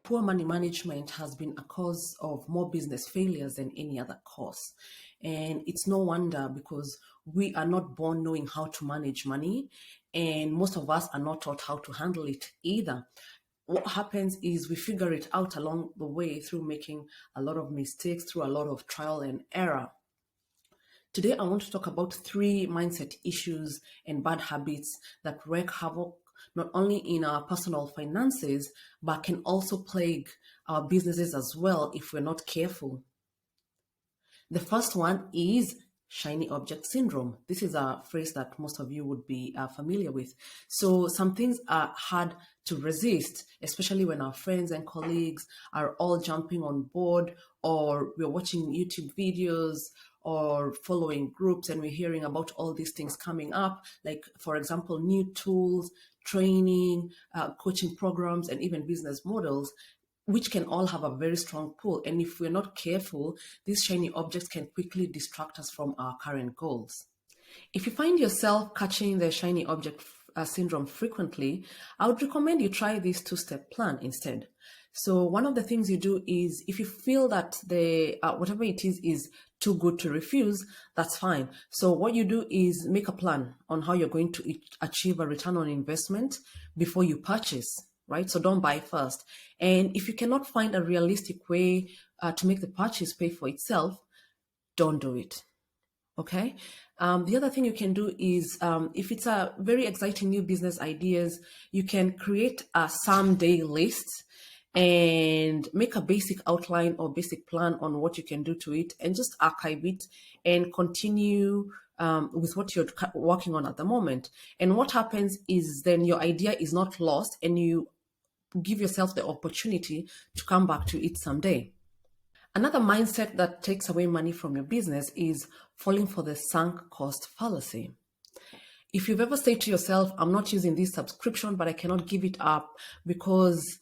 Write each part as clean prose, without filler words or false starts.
poor money management has been a cause of more business failures than any other cause. And it's no wonder, because we are not born knowing how to manage money, and most of us are not taught how to handle it either. What happens is we figure it out along the way through making a lot of mistakes, through a lot of trial and error. Today, I want to talk about 3 mindset issues and bad habits that wreak havoc not only in our personal finances, but can also plague our businesses as well if we're not careful. The first one is shiny object syndrome. This is a phrase that most of you would be familiar with. So some things are hard to resist, especially when our friends and colleagues are all jumping on board, or we're watching YouTube videos or following groups and we're hearing about all these things coming up, like, for example, new tools, training, coaching programs, and even business models, which can all have a very strong pull. And if we're not careful, these shiny objects can quickly distract us from our current goals. If you find yourself catching the shiny object syndrome frequently, I would recommend you try this 2-step plan instead. So one of the things you do is, if you feel that the whatever it is too good to refuse, that's fine. So what you do is make a plan on how you're going to achieve a return on investment before you purchase, right? So don't buy first. And if you cannot find a realistic way to make the purchase pay for itself, don't do it. Okay. The other thing you can do is, if it's a very exciting new business ideas, you can create a someday list and make a basic outline or basic plan on what you can do to it, and just archive it and continue with what you're working on at the moment. And what happens is then your idea is not lost, and you give yourself the opportunity to come back to it someday. Another mindset that takes away money from your business is falling for the sunk cost fallacy. If you've ever said to yourself, I'm not using this subscription, but I cannot give it up because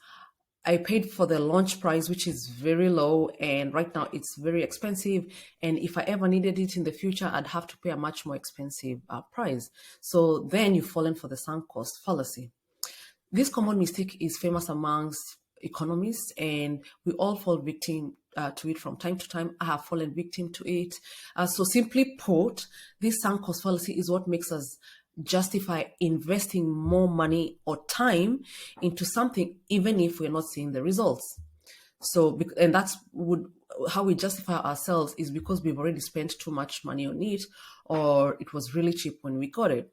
I paid for the launch price, which is very low, and right now it's very expensive. And if I ever needed it in the future, I'd have to pay a much more expensive price. So then you've fallen for the sunk cost fallacy. This common mistake is famous amongst economists, and we all fall victim to it from time to time. I have fallen victim to it. So simply put, this sunk cost fallacy is what makes us justify investing more money or time into something, even if we're not seeing the results. So, and how we justify ourselves is because we've already spent too much money on it, or it was really cheap when we got it.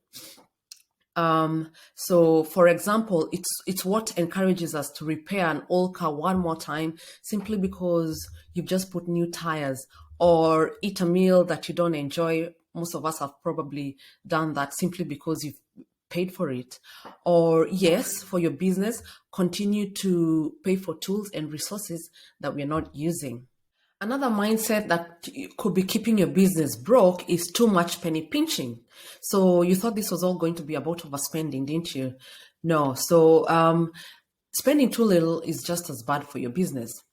So for example, it's what encourages us to repair an old car one more time simply because you've just put new tires, or eat a meal that you don't enjoy. Most of us have probably done that simply because you've paid for it. Or yes, for your business, continue to pay for tools and resources that we're not using. Another mindset that could be keeping your business broke is too much penny pinching. So you thought this was all going to be about overspending, didn't you? No. So spending too little is just as bad for your business.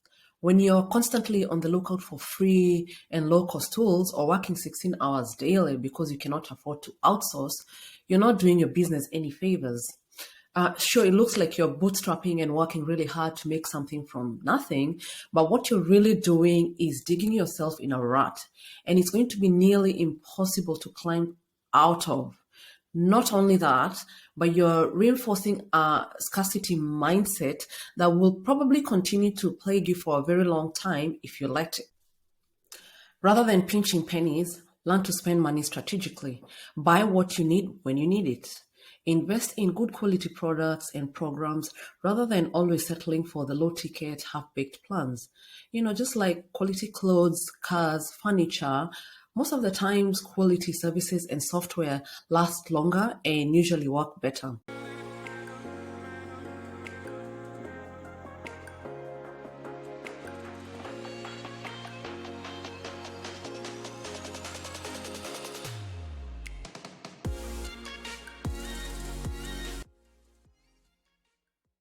When you're constantly on the lookout for free and low-cost tools, or working 16 hours daily because you cannot afford to outsource, you're not doing your business any favors. Sure, it looks like you're bootstrapping and working really hard to make something from nothing, but what you're really doing is digging yourself in a rut, and it's going to be nearly impossible to climb out of. Not only that, but you're reinforcing a scarcity mindset that will probably continue to plague you for a very long time if you let it. Rather than pinching pennies, learn to spend money strategically. Buy what you need when you need it. Invest in good quality products and programs rather than always settling for the low ticket, half-baked plans. Just like quality clothes, cars, furniture, most of the times quality services and software last longer and usually work better.